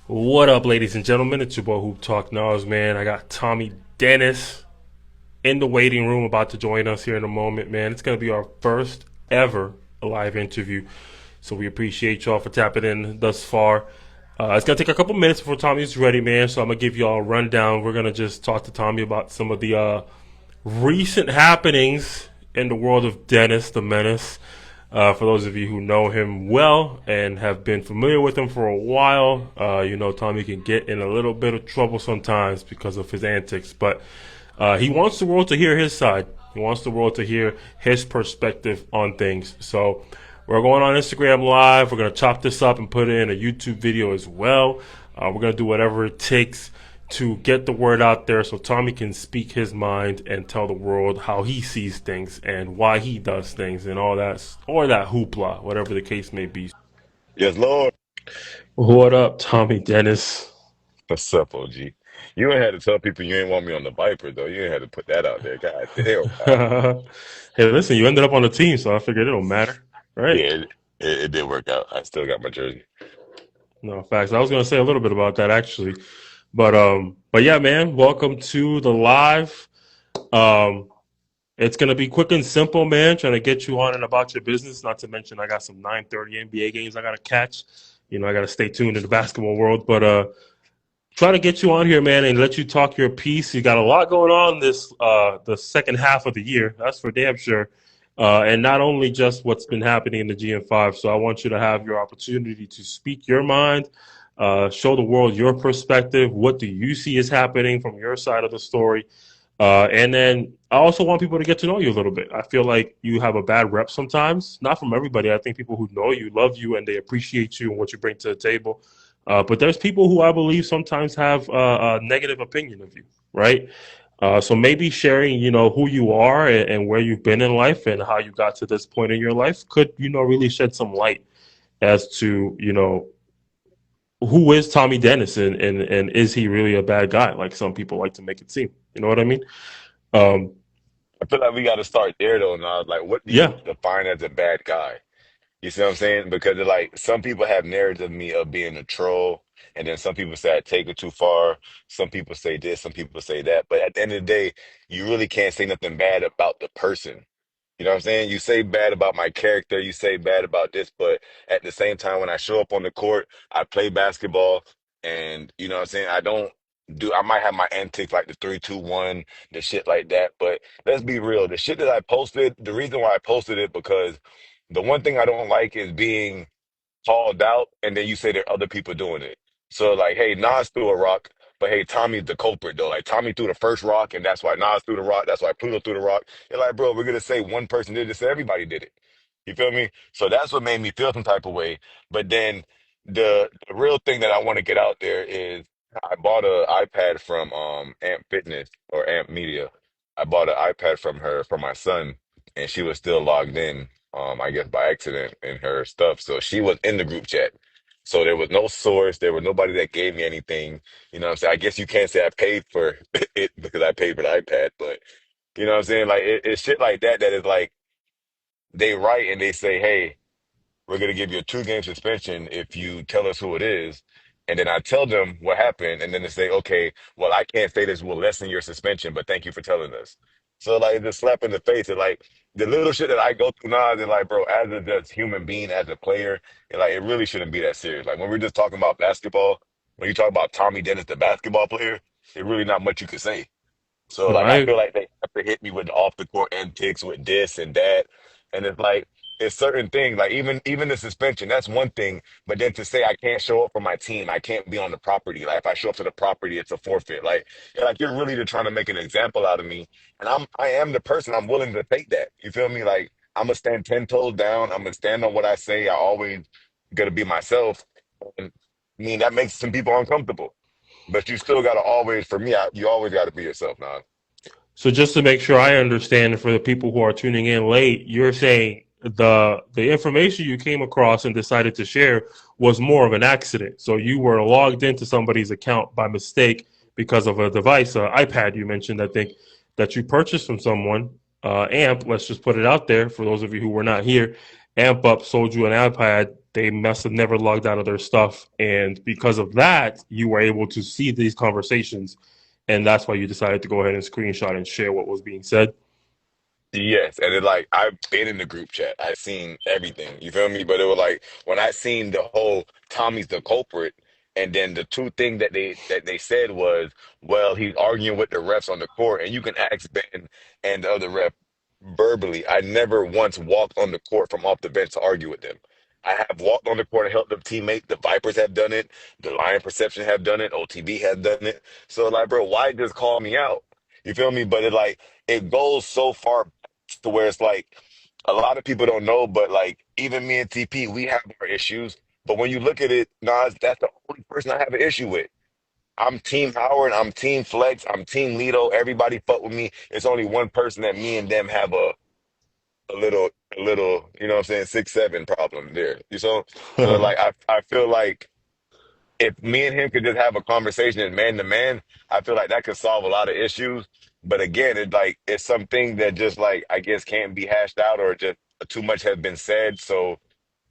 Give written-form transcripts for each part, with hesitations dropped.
What up, ladies and gentlemen? It's your boy Hoop Talk Nas, man. I got Tommy Dennis in the waiting room about to join us here in a moment, man. It's going to be our first ever live interview. So we appreciate y'all for tapping in thus far. It's going to take a couple minutes before Tommy's ready, man. So I'm going to give y'all a rundown. We're going to just talk to Tommy about some of the recent happenings in the world of Dennis the Menace. For those of you who know him well and have been familiar with him for a while, Tommy can get in a little bit of trouble sometimes because of his antics. But he wants the world to hear his side. He wants the world to hear his perspective on things. So we're going on Instagram Live. We're going to chop this up and put it in a YouTube video as well. We're going to do whatever it takes to get the word out there so Tommy can speak his mind and tell the world how he sees things and why he does things and all that, or that hoopla, whatever the case may be. Yes, Lord. What up, Tommy Dennis? What's up, OG? You ain't had to tell people you ain't want me on the Viper, though. You ain't had to put that out there. God damn, man. Hey, listen, you ended up on the team, so I figured it don't matter, right? Yeah, it did work out. I still got my jersey. No, facts. I was gonna say a little bit about that actually, but yeah, man, welcome to the live. Um, It's gonna be quick and simple, man. Trying to get you on and about your business. Not to mention, I got some 9:30 NBA games I gotta catch. I gotta stay tuned in the basketball world. But try to get you on here, man, and let you talk your piece. You got a lot going on this the second half of the year. That's for damn sure. And not only just what's been happening in the GM5. So I want you to have your opportunity to speak your mind, show the world your perspective. What do you see is happening from your side of the story? And then I also want people to get to know you a little bit. I feel like you have a bad rep sometimes, not from everybody. I think people who know you love you and they appreciate you and what you bring to the table. But there's people who I believe sometimes have a negative opinion of you, right? So maybe sharing, who you are and where you've been in life and how you got to this point in your life could, really shed some light as to, who is Tommy Dennis and is he really a bad guy like some people like to make it seem? You know what I mean? Um, I feel like we got to start there, though. Now, like, what do you yeah, define as a bad guy? You see what I'm saying? Because like some people have narratives of me of being a troll, and then some people say I take it too far. Some people say this, some people say that. But at the end of the day, you really can't say nothing bad about the person. You know what I'm saying? You say bad about my character, you say bad about this, but at the same time, when I show up on the court, I play basketball, and you know what I'm saying? I might have my antics like the 3-2-1, the shit like that. But let's be real. The shit that I posted, the reason why I posted it because the one thing I don't like is being called out, and then you say there are other people doing it. So like, hey, Nas threw a rock, but hey, Tommy's the culprit though. Like Tommy threw the first rock, and that's why Nas threw the rock. That's why Pluto threw the rock. You're like, bro, we're gonna say one person did it, so everybody did it. You feel me? So that's what made me feel some type of way. But then the real thing that I want to get out there is I bought a iPad from Amp Fitness or Amp Media. I bought an iPad from her for my son, and she was still logged in, I guess by accident in her stuff. So she was in the group chat. So there was no source, there was nobody that gave me anything. You know what I'm saying? I guess you can't say I paid for it because I paid for the iPad, but you know what I'm saying? Like it's shit like that that is like they write and they say, hey, we're going to give you a 2 game suspension if you tell us who it is. And then I tell them what happened. And then they say, okay, well, I can't say this will lessen your suspension, but thank you for telling us. So, like, the slap in the face and like the little shit that I go through now, they're like, bro, as a just human being, as a player, and like, it really shouldn't be that serious. Like, when we're just talking about basketball, when you talk about Tommy Dennis, the basketball player, there's really not much you can say. So no, like I I feel like they have to hit me with off the court antics with this and that. And it's like it's certain things, like even the suspension, that's one thing. But then to say I can't show up for my team, I can't be on the property. Like if I show up to the property, it's a forfeit. Like you're really just trying to make an example out of me. And I am the person I'm willing to take that. You feel me? Like I'm gonna stand 10 toes down. I'm gonna stand on what I say. I always gonna be myself. And I mean that makes some people uncomfortable. But you still gotta always, for me, you always gotta be yourself now. so just to make sure I understand for the people who are tuning in late, you're saying the information you came across and decided to share was more of an accident. So you were logged into somebody's account by mistake because of a device, iPad you mentioned, I think, that you purchased from someone. Amp, let's just put it out there for those of you who were not here. Amp Up sold you an iPad they must have never logged out of their stuff, and because of that, you were able to see these conversations, and that's why you decided to go ahead and screenshot and share what was being said. Yes, and it like I've been in the group chat. I've seen everything. You feel me? But it was like when I seen the whole Tommy's the culprit, and then the two things that they said was, well, he's arguing with the refs on the court, and you can ask Ben and the other ref verbally. I never once walked on the court from off the bench to argue with them. I have walked on the court and helped the teammate. The Vipers have done it. The Lion Perception have done it. OTB has done it. So like, bro, why just call me out? You feel me? But it goes so far to where it's like a lot of people don't know, but like even me and TP, we have our issues. But when you look at it, Nas, that's the only person I have an issue with. I'm Team Howard, I'm Team Flex, I'm Team Lido. Everybody fuck with me. It's only one person that me and them have a little, you know what I'm saying, 6-7 problem there. You so like I feel like if me and him could just have a conversation man to man, I feel like that could solve a lot of issues. But again, it's something that just like I guess can't be hashed out or just too much has been said. So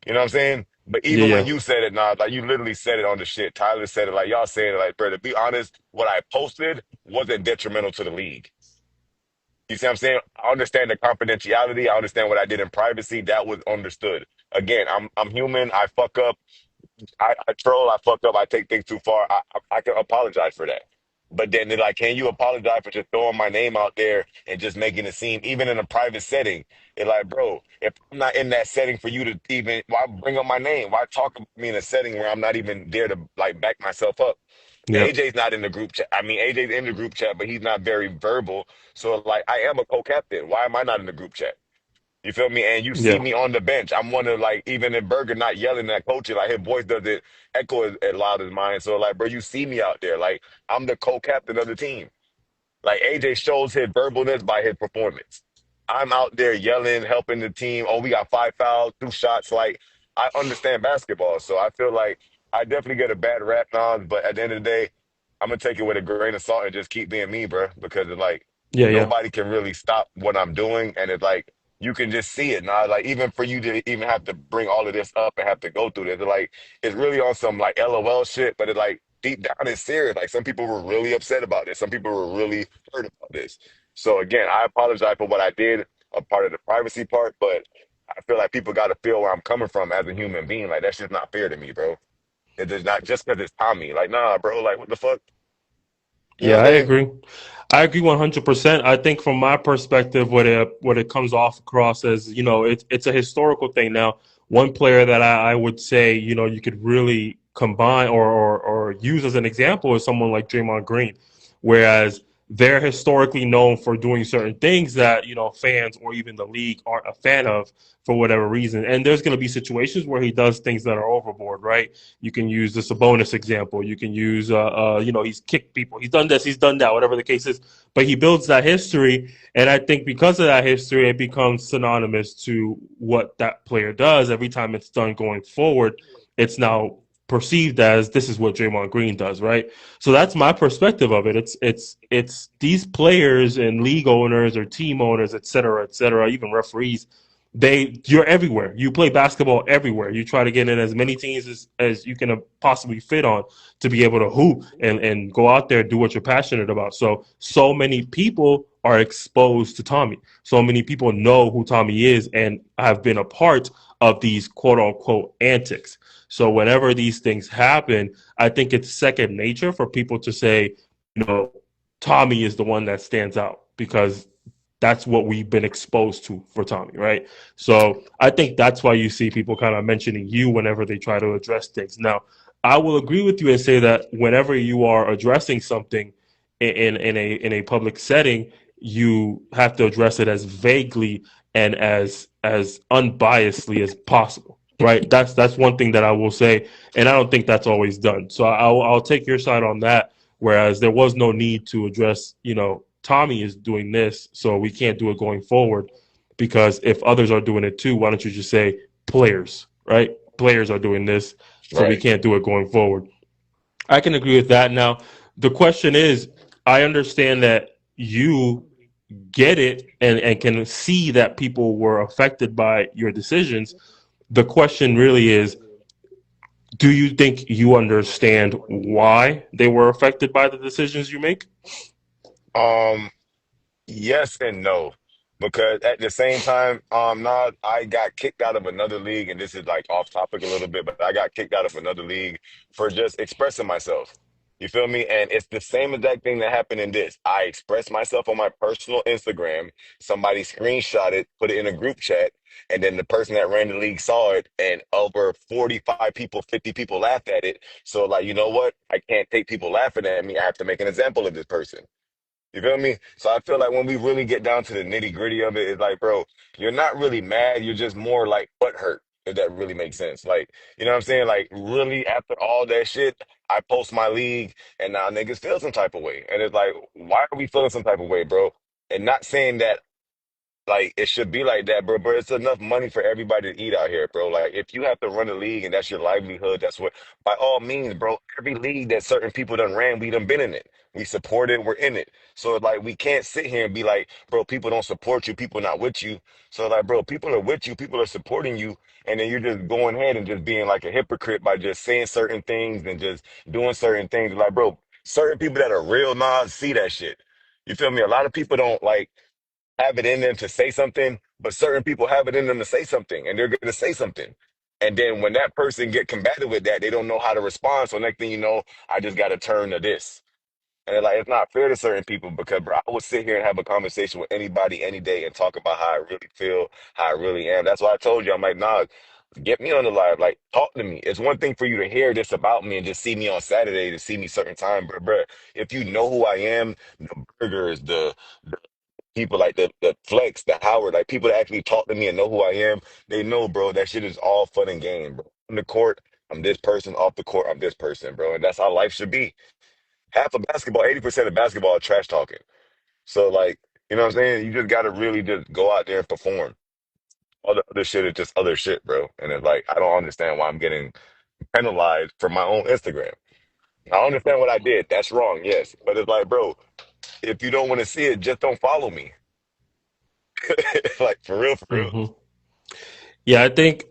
you know what I'm saying? But Yeah, even when yeah, you said it, nah, like you literally said it on the shit. Tyler said it like y'all saying it like, bro, to be honest, what I posted wasn't detrimental to the league. You see what I'm saying? I understand the confidentiality. I understand what I did in privacy. That was understood. Again, I'm human. I fuck up. I troll, I fuck up, I take things too far. I can apologize for that. But then they're like, can you apologize for just throwing my name out there and just making it seem, even in a private setting? It's like, bro, if I'm not in that setting for you to even, why bring up my name? Why talk about me in a setting where I'm not even there to like back myself up? yeah, AJ's not in the group chat. I mean, AJ's in the group chat, but he's not very verbal. So like, I am a co-captain. Why am I not in the group chat? You feel me? And you see yeah, me on the bench. I'm one of like even if Berger not yelling at coaches, like his voice doesn't echo as loud as mine. So like, bro, you see me out there. Like I'm the co-captain of the team. Like AJ shows his verbalness by his performance. I'm out there yelling, helping the team. Oh, we got 5 fouls, 2 shots. Like I understand basketball, so I feel like I definitely get a bad rap now. But at the end of the day, I'm gonna take it with a grain of salt and just keep being me, bro. Because it's like yeah, yeah, nobody can really stop what I'm doing, and it's like you can just see it now. Like even for you to even have to bring all of this up and have to go through this, it's really on some like LOL shit. But it like deep down it's serious. Like some people were really upset about this. Some people were really hurt about this. So again, I apologize for what I did, a part of the privacy part, but I feel like people got to feel where I'm coming from as a human being. Like that's just not fair to me, bro. It is not just because it's Tommy. Like nah, bro. Like what the fuck? You know yeah. what I'm I saying? agree. I agree 100%. I think from my perspective, what it comes off across as, it's a historical thing. Now, one player that I would say, you could really combine or use as an example is someone like Draymond Green, whereas they're historically known for doing certain things that, fans or even the league aren't a fan of for whatever reason. And there's going to be situations where he does things that are overboard, right? You can use the Sabonis example. You can use, he's kicked people. He's done this. He's done that. Whatever the case is. But he builds that history, and I think because of that history, it becomes synonymous to what that player does. Every time it's done going forward, it's now perceived as this is what Draymond Green does, right? So that's my perspective of it. It's these players and league owners or team owners, et cetera, even referees, you're everywhere. You play basketball everywhere. You try to get in as many teams as you can possibly fit on to be able to hoop and go out there and do what you're passionate about. So many people are exposed to Tommy. So many people know who Tommy is and have been a part of these quote unquote antics. So whenever these things happen, I think it's second nature for people to say, Tommy is the one that stands out because that's what we've been exposed to for Tommy, right? So I think that's why you see people kind of mentioning you whenever they try to address things. Now, I will agree with you and say that whenever you are addressing something in a public setting, you have to address it as vaguely and as unbiasedly as possible, right? That's one thing that I will say, and I don't think that's always done. So I'll take your side on that. Whereas there was no need to address, Tommy is doing this, so we can't do it going forward. Because if others are doing it too, why don't you just say players, right? Players are doing this, so we Right. can't do it going forward. I can agree with that. Now, the question is, I understand that you get it and can see that people were affected by your decisions. The question really is, Do you think you understand why they were affected by the decisions you make? Um, Yes and no. Because at the same time, nah, I got kicked out of another league, and this is like off topic a little bit, but I got kicked out of another league for just expressing myself. You feel me? And it's the same exact thing that happened in this. I expressed myself on my personal Instagram. Somebody screenshot it, put it in a group chat, and then the person that ran the league saw it, and over 45 people, 50 people laughed at it. So, like, you know what? I can't take people laughing at me. I have to make an example of this person. You feel me? So I feel like when we really get down to the nitty gritty of it, it's like, bro, you're not really mad. You're just more like butthurt, if that really makes sense. Like, you know what I'm saying? Like, really, after all that shit, I post my league and now niggas feel some type of way. And it's like, why are we feeling some type of way, bro? And not saying that like it should be like that, bro. But it's enough money for everybody to eat out here, bro. Like if you have to run a league and that's your livelihood, that's what by all means, bro. Every league that certain people done ran, we done been in it. We support it, we're in it. So like we can't sit here and be like, bro, people don't support you, people not with you. So like, bro, people are with you, people are supporting you, and then you're just going ahead and just being like a hypocrite by just saying certain things and just doing certain things. Like, bro, certain people that are real Nas see that shit. You feel me? A lot of people don't like have it in them to say something, but certain people have it in them to say something, and they're going to say something. And then when that person get combated with that, they don't know how to respond. So next thing you know, I just got to turn to this. And like it's not fair to certain people because bro, I would sit here and have a conversation with anybody any day and talk about how I really feel, how I really am. That's why I told you, I'm like, nah, get me on the live, like talk to me. It's one thing for you to hear this about me and just see me on Saturday to see me certain time, but if you know who I am, the burgers, the people like the Flex, the Howard, like people that actually talk to me and know who I am, they know, bro, that shit is all fun and game, bro. On the court, I'm this person. Off the court, I'm this person, bro. And that's how life should be. Half of basketball, 80% of basketball are trash talking. So, like, you know what I'm saying? You just got to really just go out there and perform. All the other shit is just other shit, bro. And it's like, I don't understand why I'm getting penalized for my own Instagram. I understand what I did. That's wrong, yes. But it's like, bro, if you don't want to see it, just don't follow me. Like, for real, for real. Hmm. Yeah, I think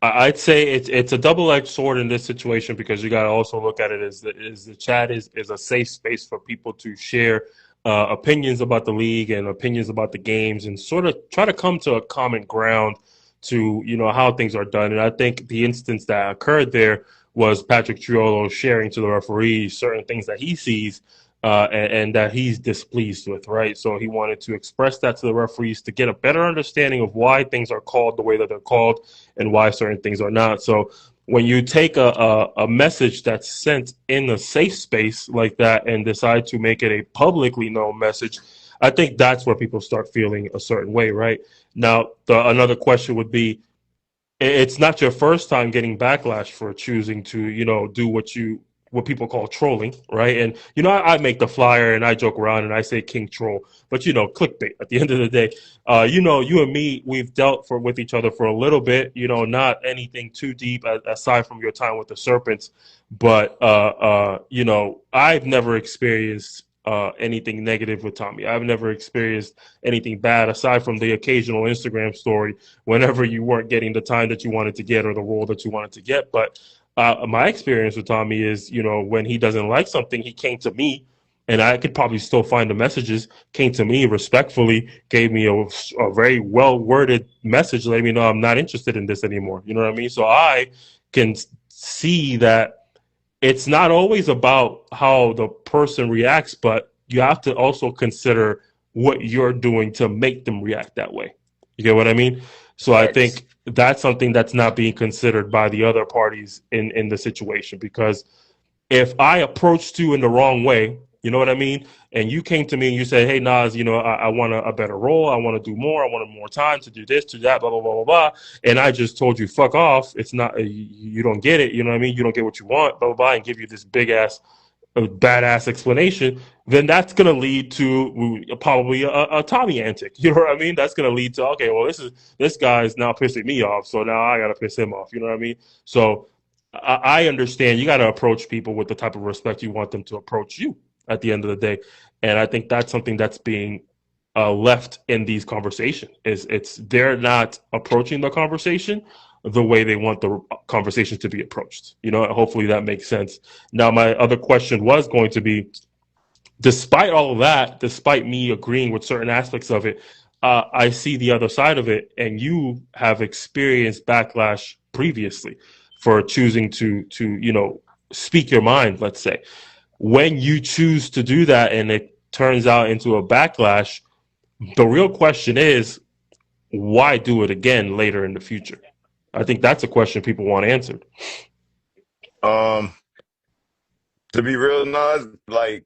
I'd say it's a double edged sword in this situation because you got to also look at it as the chat is a safe space for people to share opinions about the league and opinions about the games and sort of try to come to a common ground to how things are done. And I think the instance that occurred there was Patrick Triolo sharing to the referees certain things that he sees and that he's displeased with, right? So he wanted to express that to the referees to get a better understanding of why things are called the way that they're called and why certain things are not. So when you take a message that's sent in a safe space like that and decide to make it a publicly known message, I think that's where people start feeling a certain way, right? Now, another question would be, it's not your first time getting backlash for choosing to do what people call trolling, right? And I make the flyer and I joke around and I say king troll, but clickbait at the end of the day. You and me, we've dealt with each other for a little bit, not anything too deep aside from your time with the serpents, but I've never experienced anything negative with Tommy. I've never experienced anything bad aside from the occasional Instagram story whenever you weren't getting the time that you wanted to get or the role that you wanted to get. But my experience with Tommy is, when he doesn't like something, he came to me, and I could probably still find the messages. Came to me respectfully, gave me a very well worded message, letting me know I'm not interested in this anymore. You know what I mean? So I can see that it's not always about how the person reacts, but you have to also consider what you're doing to make them react that way. You get what I mean? So I Facts. think that's something that's not being considered by the other parties in the situation because if I approached you in the wrong way, you know what I mean? And you came to me and you said, "Hey Nas, I want a better role. I want to do more. I want more time to do this, to that, blah blah blah blah blah." And I just told you, "Fuck off. It's not. You don't get it. You know what I mean? You don't get what you want, blah blah blah," and give you this big ass, badass explanation. Then that's gonna lead to probably a Tommy antic. You know what I mean? That's gonna lead to, okay, well, this guy is now pissing me off, so now I gotta piss him off. You know what I mean? So I understand you got to approach people with the type of respect you want them to approach you at the end of the day. And I think that's something that's being left in these conversations is it's they're not approaching the conversation the way they want the conversation to be approached. Hopefully that makes sense. Now, my other question was going to be, despite all of that, despite me agreeing with certain aspects of it, I see the other side of it, and you have experienced backlash previously for choosing to speak your mind. Let's say when you choose to do that, and it turns out into a backlash, the real question is, why do it again later in the future? I think that's a question people want answered. Um, to be real, Nas, like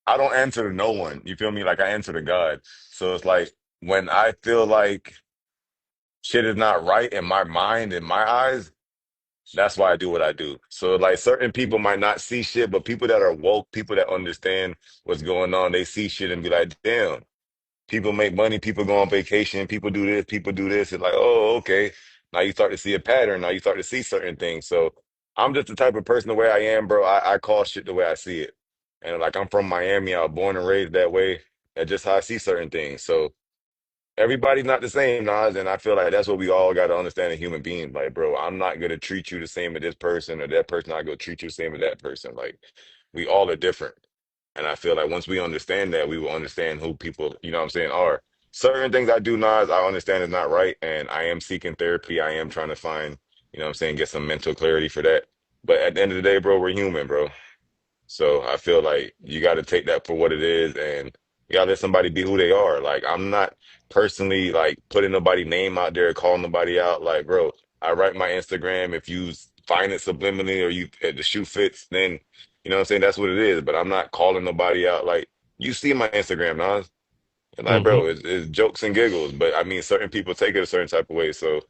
I don't answer to no one. You feel me? Like I answer to God. So it's like when I feel like shit is not right in my mind, in my eyes, that's why I do what I do. So like certain people might not see shit, but people that are woke, people that understand what's going on, they see shit and be like, damn. People make money, people go on vacation, people do this, people do this. It's like, oh, okay. Now you start to see a pattern. Now you start to see certain things. So I'm just the type of person the way I am, bro. I call shit the way I see it. And like I'm from Miami, I was born and raised that way. That's just how I see certain things. So everybody's not the same, Nas, and I feel like that's what we all got to understand in human beings. Like, bro, I'm not gonna treat you the same as this person, or that person not gonna treat you the same as that person. Like, we all are different. And I feel like once we understand that, we will understand who people, you know what I'm saying, are. Certain things I do, Nas, I understand is not right, and I am seeking therapy. I am trying to find, you know what I'm saying, get some mental clarity for that. But at the end of the day, bro, we're human, bro. So I feel like you got to take that for what it is, and you got to let somebody be who they are. Like I'm not personally like putting nobody's name out there, calling nobody out. Like, bro, I write my Instagram. If you find it subliminally or you if the shoe fits, then you know what I'm saying. That's what it is. But I'm not calling nobody out. Like you see my Instagram, Nas, and like, bro, Mm-hmm. it's jokes and giggles. But I mean, certain people take it a certain type of way. So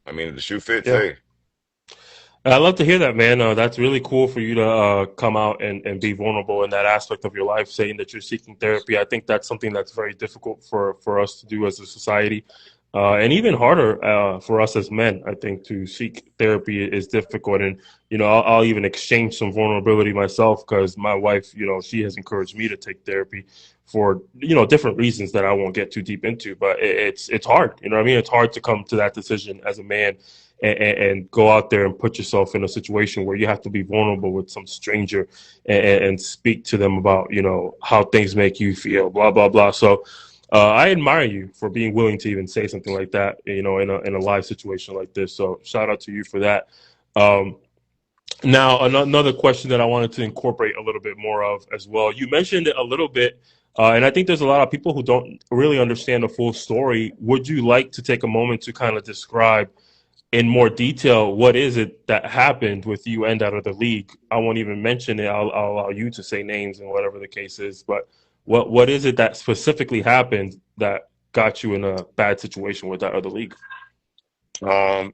I mean, if the shoe fits, Yeah. hey. I love to hear that, man. That's really cool for you to come out and be vulnerable in that aspect of your life, saying that you're seeking therapy. I think that's something that's very difficult for us to do as a society, and even harder for us as men. I think to seek therapy is difficult, and I'll even exchange some vulnerability myself because my wife, she has encouraged me to take therapy for different reasons that I won't get too deep into. But it's hard, you know what I mean? It's hard to come to that decision as a man and go out there and put yourself in a situation where you have to be vulnerable with some stranger and speak to them about how things make you feel, blah blah blah. So I admire you for being willing to even say something like that, in a live situation like this. So shout out to you for that. um, Now, another question that I wanted to incorporate a little bit more of as well. You mentioned it a little bit, and I think there's a lot of people who don't really understand the full story. Would you like to take a moment to kind of describe in more detail what is it that happened with you and out of the league? I won't even mention it. I'll allow you to say names and whatever the case is. But what is it that specifically happened that got you in a bad situation with that other league? Um,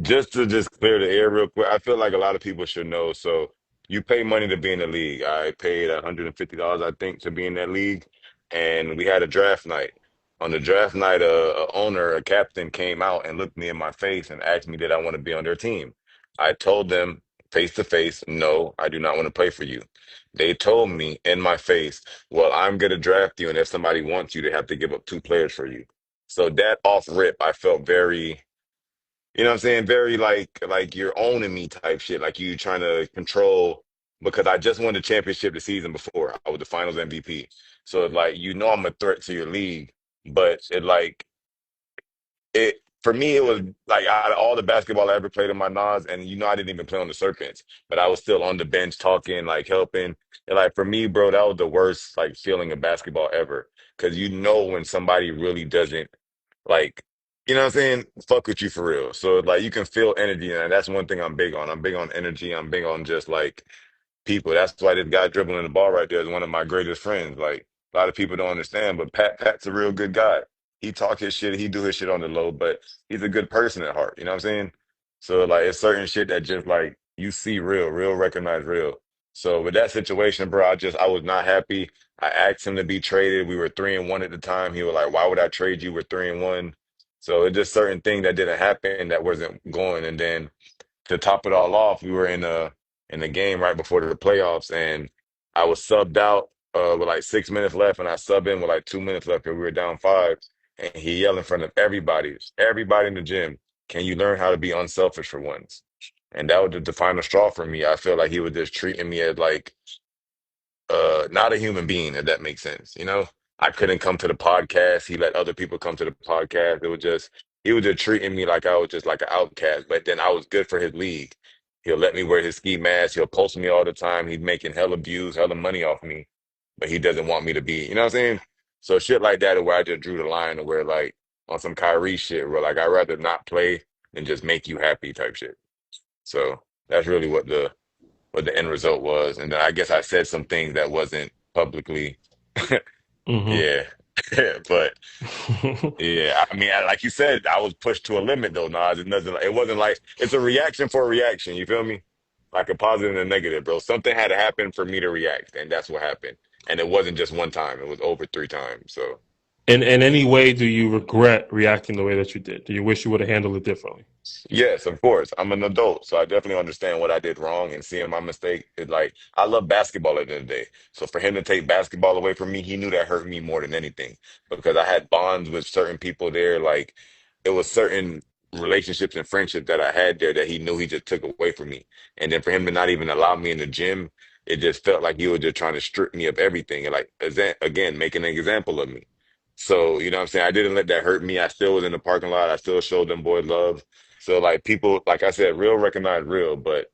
Just to just clear the air real quick, I feel like a lot of people should know. So you pay money to be in the league. I paid $150, I think, to be in that league, and we had a draft night. On the draft night, a owner, a captain, came out and looked me in my face and asked me did I want to be on their team. I told them face to face, no, I do not want to play for you. They told me in my face, well, I'm going to draft you, and if somebody wants you, they have to give up two players for you. So that off rip, I felt very, you know what I'm saying? Very like you're owning me type shit. Like you trying to control because I just won the championship the season before. I was the finals MVP. So it's like I'm a threat to your league, but it for me it was like out of all the basketball I ever played in my Nas, and I didn't even play on the Serpents, but I was still on the bench talking, like helping. And like for me, bro, that was the worst like feeling of basketball ever. Cause when somebody really doesn't like, you know what I'm saying? Fuck with you for real. So like you can feel energy, and that's one thing I'm big on. I'm big on energy. I'm big on just like people. That's why this guy dribbling the ball right there is one of my greatest friends. Like a lot of people don't understand, but Pat's a real good guy. He talk his shit, he do his shit on the low, but he's a good person at heart. You know what I'm saying? So like it's certain shit that just like you see real recognize real. So with that situation, bro, I was not happy. I asked him to be traded. We were 3-1 at the time. He was like, "Why would I trade you? We're 3-1." So it's just certain thing that didn't happen that wasn't going. And then to top it all off, we were in the game right before the playoffs, and I was subbed out with like 6 minutes left, and I subbed in with like 2 minutes left, and we were down five. And he yelled in front of everybody in the gym. Can you learn how to be unselfish for once? And that was the final straw for me. I feel like he was just treating me as like not a human being, if that makes sense. You know, I couldn't come to the podcast. He let other people come to the podcast. It was just he was just treating me like I was just like an outcast. But then I was good for his league. He'll let me wear his ski mask. He'll post me all the time. He's making hella views, hella money off me, but he doesn't want me to be. You know what I'm saying? So shit like that, is where I just drew the line, to where like on some Kyrie shit, where like I'd rather not play than just make you happy type shit. So that's really what the end result was. And then I guess I said some things that wasn't publicly, Hmm. yeah. But yeah, I mean, like you said, I was pushed to a limit though, Nas. It wasn't like it's a reaction for a reaction. You feel me? Like a positive and a negative, bro. Something had to happen for me to react, and that's what happened. And it wasn't just one time; it was over 3 times. So. In any way, do you regret reacting the way that you did? Do you wish you would have handled it differently? Yes, of course. I'm an adult, so I definitely understand what I did wrong and seeing my mistake. Is like I love basketball at the end of the day. So for him to take basketball away from me, he knew that hurt me more than anything because I had bonds with certain people there. Like it was certain relationships and friendships that I had there that he knew he just took away from me. And then for him to not even allow me in the gym, it just felt like he was just trying to strip me of everything and like again making an example of me. So, you know what I'm saying? I didn't let that hurt me. I still was in the parking lot. I still showed them boys love. So like people, like I said, real recognize real. But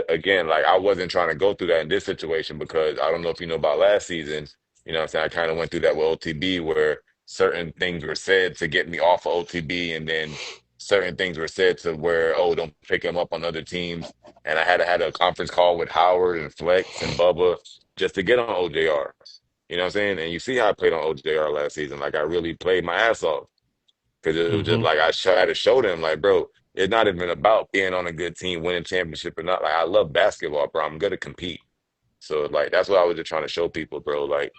again, like I wasn't trying to go through that in this situation because I don't know if you know about last season. You know what I'm saying? I kind of went through that with OTB where certain things were said to get me off of OTB, and then certain things were said to where, oh, don't pick him up on other teams. And I had a conference call with Howard and Flex and Bubba just to get on OJR. You know what I'm saying? And you see how I played on OJR last season. Like I really played my ass off because it was just Hmm. like had to show them, like, bro, it's not even about being on a good team, winning championship or not. Like, I love basketball, bro. I'm gonna compete. So, like, that's what I was just trying to show people, bro. Like,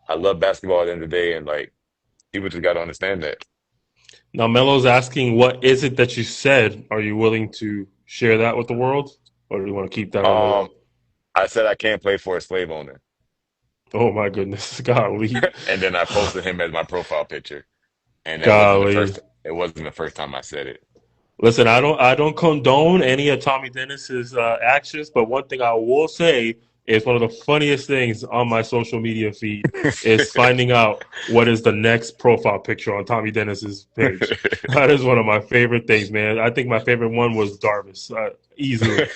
I love basketball at the end of the day, and like, people just got to understand that. Now, Melo's asking, what is it that you said? Are you willing to share that with the world, or do you want to keep that under Um, wrap? I said I can't play for a slave owner, Oh my goodness, golly, and then I posted him as my profile picture, and golly. it wasn't the first time I said it. Listen, I don't condone any of Tommy Dennis's actions, but one thing I will say is one of the funniest things on my social media feed is finding out what is the next profile picture on Tommy Dennis's page. That is one of my favorite things, man. I think my favorite one was Darvis, easily.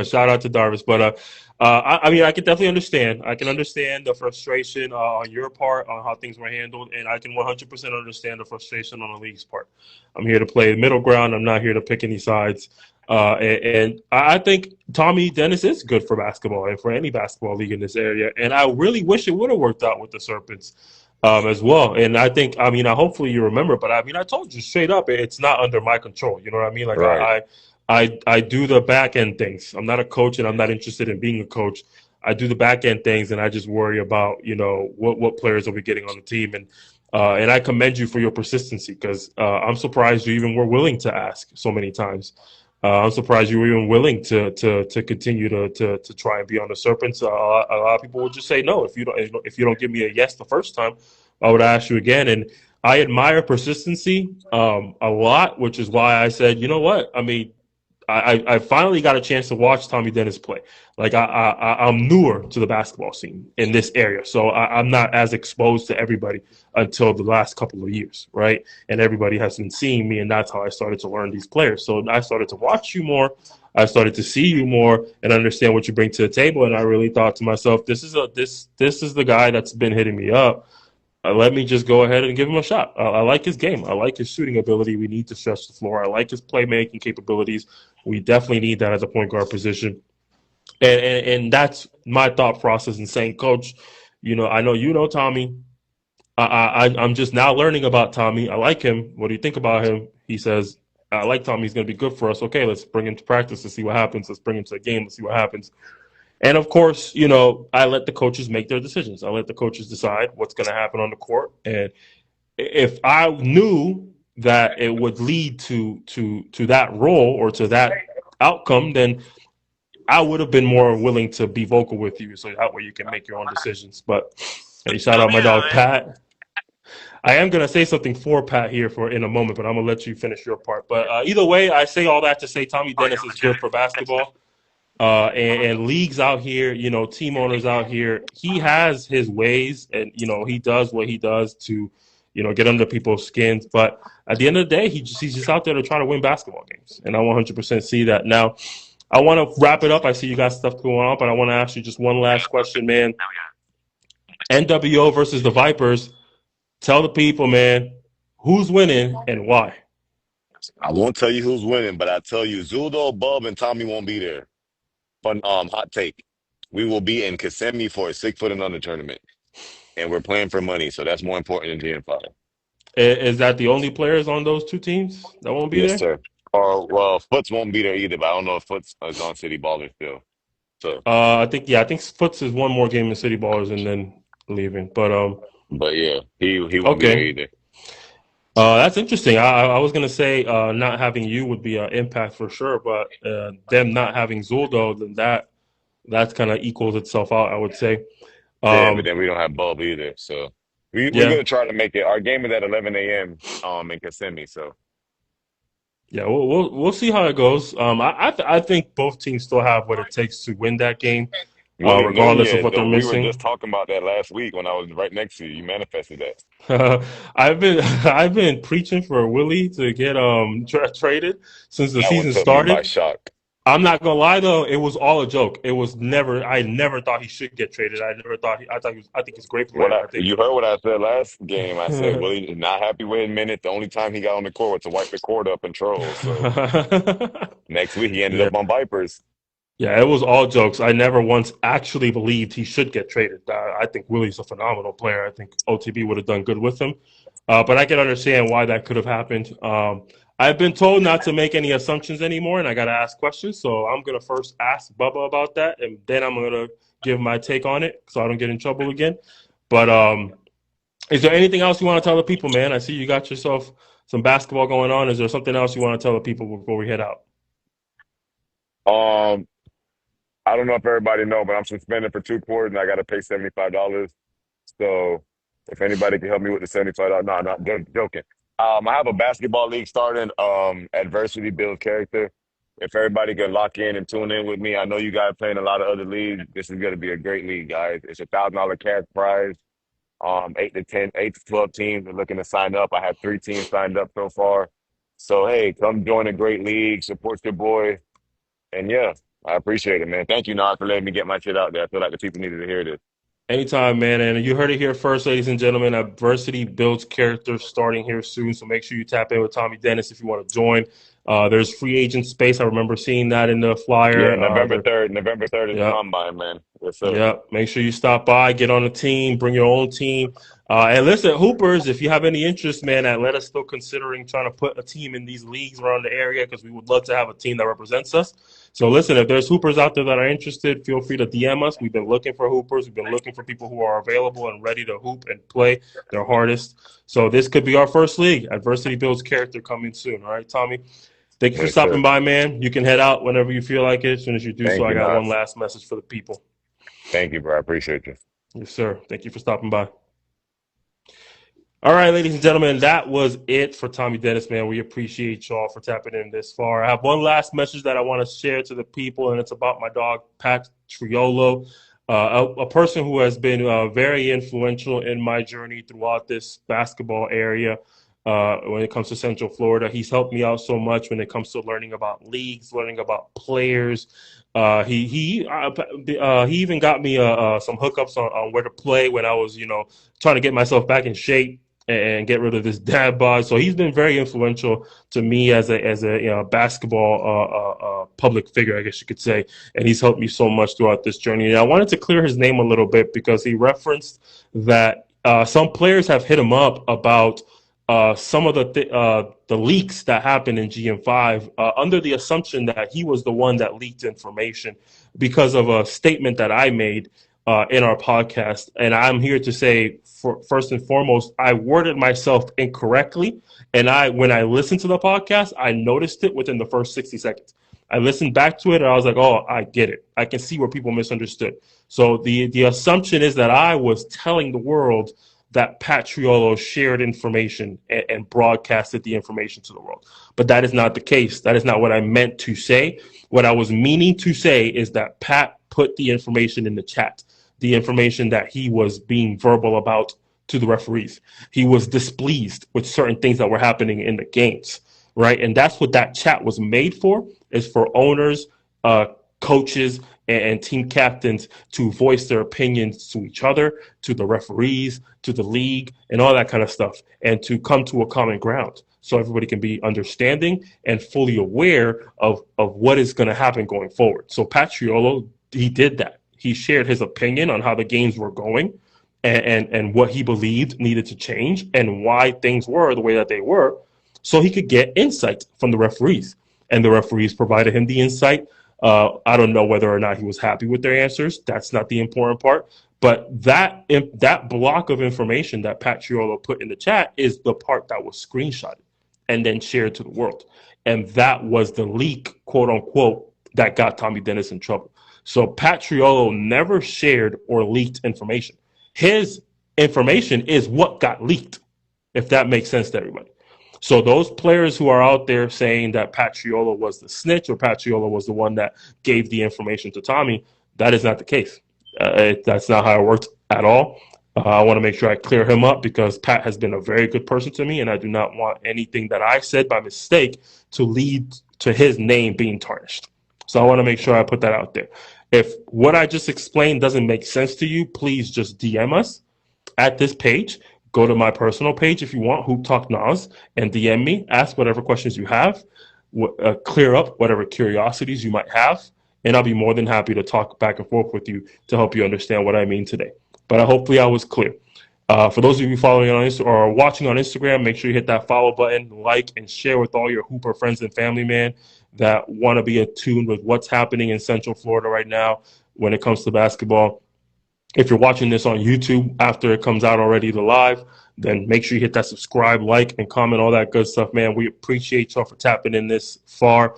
Shout out to Darvis, but I mean, I can definitely understand. I can understand the frustration on your part on how things were handled, and I can 100% understand the frustration on the league's part. I'm here to play the middle ground. I'm not here to pick any sides. And I think Tommy Dennis is good for basketball and for any basketball league in this area. And I really wish it would have worked out with the Serpents as well. And I think, I mean, hopefully you remember, but I mean, I told you straight up, it's not under my control. You know what I mean? Like Right. I do the back end things. I'm not a coach, and I'm not interested in being a coach. I do the back end things, and I just worry about what players are we getting on the team, and I commend you for your persistency because I'm surprised you even were willing to ask so many times. I'm surprised you were even willing to continue to try and be on the Serpents. A lot of people would just say no if you don't give me a yes the first time. I would ask you again, and I admire persistency a lot, which is why I said, you know what? I mean, I finally got a chance to watch Tommy Dennis play. Like I'm newer to the basketball scene in this area, so I'm not as exposed to everybody until the last couple of years, right? And everybody has been seeing me, and that's how I started to learn these players. So I started to watch you more. I started to see you more and understand what you bring to the table. And I really thought to myself, this is the guy that's been hitting me up. Let me just go ahead and give him a shot. I like his game. I like his shooting ability. We need to stretch the floor. I like his playmaking capabilities. We definitely need that as a point guard position. And that's my thought process in saying, Coach, I know you know Tommy. I'm just now learning about Tommy. I like him. What do you think about him? He says, I like Tommy. He's going to be good for us. Okay, let's bring him to practice to see what happens. Let's bring him to the game. Let's see what happens. And of course, I let the coaches make their decisions. I let the coaches decide what's going to happen on the court. And if I knew that it would lead to that role or to that outcome, then I would have been more willing to be vocal with you, so that way you can make your own decisions. But hey, shout out my dog Pat. I am gonna say something for Pat here for in a moment, but I'm gonna let you finish your part. But either way, I say all that to say Tommy Dennis is good for basketball. And leagues out here, team owners out here, he has his ways, and he does what he does to, get under people's skins. But at the end of the day, he's just out there to try to win basketball games, and I 100% see that. Now, I want to wrap it up. I see you got stuff going on, but I want to ask you just one last question, man. NWO versus the Vipers. Tell the people, man, who's winning and why. I won't tell you who's winning, but I tell you, Zuldo, Bub, and Tommy won't be there. Fun hot take. We will be in Kissimmee for a 6 foot and under tournament. And we're playing for money, so that's more important than GM5. Is that the only players on those two teams that won't be Yes, there? sir. Or well, Foots won't be there either, but I don't know if Foots is on City Baller still. So, I think Foots is one more game in City Ballers and then leaving. But but yeah, he won't be there okay, either. that's interesting. I was gonna say not having you would be an impact for sure, but them not having Zuldo, then that's kind of equals itself out, I would say. Yeah, but Um, then we don't have Bub either. So we're yeah, gonna try to make it. Our game is at 11 a.m. In Kissimmee. So yeah, we'll see how it goes. I think both teams still have what it takes to win that game, Willie regardless of Nunez, what they're though, we were just missing. talking about that last week when I was right next to you. You manifested that. I've been preaching for Willie to get traded since the That one season took me by started. shock. I'm not gonna lie though, it was all a joke. It was never. I never thought he should get traded. I think he's a great What player. I I think. you heard what I said last game? I said Willie is not happy with a minute. The only time he got on the court was to wipe the court up and troll. So next week he ended Yeah, up on Vipers. yeah, it was all jokes. I never once actually believed he should get traded. I think Willie's a phenomenal player. I think OTB would have done good with him. But I can understand why that could have happened. I've been told not to make any assumptions anymore, and I got to ask questions. So I'm going to first ask Bubba about that, and then I'm going to give my take on it so I don't get in trouble again. But is there anything else you want to tell the people, man? I see you got yourself some basketball going on. Is there something else you want to tell the people before we head out? Um, I don't know if everybody know, but I'm suspended for 2 quarters and I got to pay $75. So if anybody can help me with the $75, no, not joking. I have a basketball league starting. Adversity builds character. If everybody can lock in and tune in with me, I know you guys playing a lot of other leagues. This is going to be a great league, guys. It's $1,000 cash prize. 8 to 12 teams are looking to sign up. I have 3 teams signed up so far. So hey, come join a great league, support your boy, and yeah, I appreciate it, man. Thank you, Nas, for letting me get my shit out there. I feel like the people needed to hear this. Anytime, man. And you heard it here first, ladies and gentlemen. Adversity builds character starting here soon. So make sure you tap in with Tommy Dennis if you want to join. There's free agent space. I remember seeing that in the Yeah, flyer. November 3rd is the Yeah, combine, man. Yes, sir. yeah, make sure you stop by, get on the team, bring your own team. And listen, Hoopers, if you have any interest, man, let us still considering trying to put a team in these leagues around the area because we would love to have a team that represents us. So listen, if there's Hoopers out there that are interested, feel free to DM us. We've been looking for Hoopers. We've been looking for people who are available and ready to hoop and play their hardest. So this could be our first league. Adversity builds character coming soon. All right, Tommy. Thank you for Yes, stopping sir. by, man. You can head out whenever you feel like it. As soon as you do so, Thank I you, got one Nas. last message for the people. Thank you, bro. I appreciate you. Yes, sir. Thank you for stopping by. All right, ladies and gentlemen, that was it for Tommy Dennis, man. We appreciate y'all for tapping in this far. I have one last message that I want to share to the people, and it's about my dog, Pat Triolo, a person who has been very influential in my journey throughout this basketball area. When it comes to Central Florida, he's helped me out so much when it comes to learning about leagues, learning about players. He even got me some hookups on where to play when I was, trying to get myself back in shape and get rid of this dad bod. So he's been very influential to me as a basketball public figure, I guess you could say, and he's helped me so much throughout this journey. And I wanted to clear his name a little bit because he referenced that some players have hit him up about some of the leaks that happened in GM5 under the assumption that he was the one that leaked information because of a statement that I made in our podcast. And I'm here to say, first and foremost, I worded myself incorrectly. And when I listened to the podcast, I noticed it within the first 60 seconds. I listened back to it and I was like, oh, I get it. I can see where people misunderstood. So the assumption is that I was telling the world that Patriolo shared information and broadcasted the information to the world. But that is not the case. That is not what I meant to say. What I was meaning to say is that Pat put the information in the chat, the information that he was being verbal about to the referees. He was displeased with certain things that were happening in the games, right? And that's what that chat was made for, is for owners, coaches, and team captains to voice their opinions to each other, to the referees, to the league, and all that kind of stuff, and to come to a common ground so everybody can be understanding and fully aware of what is going to happen going forward. So Patriolo, he did that. He shared his opinion on how the games were going and what he believed needed to change and why things were the way that they were, so he could get insight from the referees. And the referees provided him the insight. I don't know whether or not he was happy with their answers. That's not the important part. But that block of information that Patriolo put in the chat is the part that was screenshotted and then shared to the world. And that was the leak, quote unquote, that got Tommy Dennis in trouble. So Patriolo never shared or leaked information. His information is what got leaked, if that makes sense to everybody. So those players who are out there saying that Patriolo was the snitch or Patriolo was the one that gave the information to Tommy, that is not the case. That's not how it worked at all. I want to make sure I clear him up because Pat has been a very good person to me, and I do not want anything that I said by mistake to lead to his name being tarnished. So I want to make sure I put that out there. If what I just explained doesn't make sense to you, please just DM us at this page. Go to my personal page if you want, Hoop Talk Nas, and DM me. Ask whatever questions you have, clear up whatever curiosities you might have, and I'll be more than happy to talk back and forth with you to help you understand what I mean today. But hopefully I was clear. For those of you following on or watching on Instagram, make sure you hit that follow button, like, and share with all your Hooper friends and family, man, that want to be attuned with what's happening in Central Florida right now when it comes to basketball. If you're watching this on YouTube after it comes out already to live, then make sure you hit that subscribe, like, and comment, all that good stuff, man. We appreciate y'all for tapping in this far.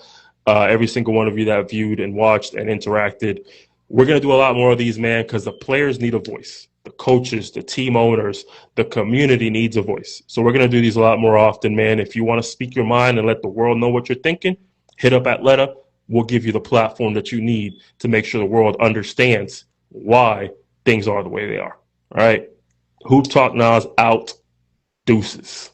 Every single one of you that viewed and watched and interacted. We're going to do a lot more of these, man, because the players need a voice. The coaches, the team owners, the community needs a voice. So we're going to do these a lot more often, man. If you want to speak your mind and let the world know what you're thinking, hit up Atleta. We'll give you the platform that you need to make sure the world understands why things are the way they are. All right. Hoop Talk Nas out. Deuces.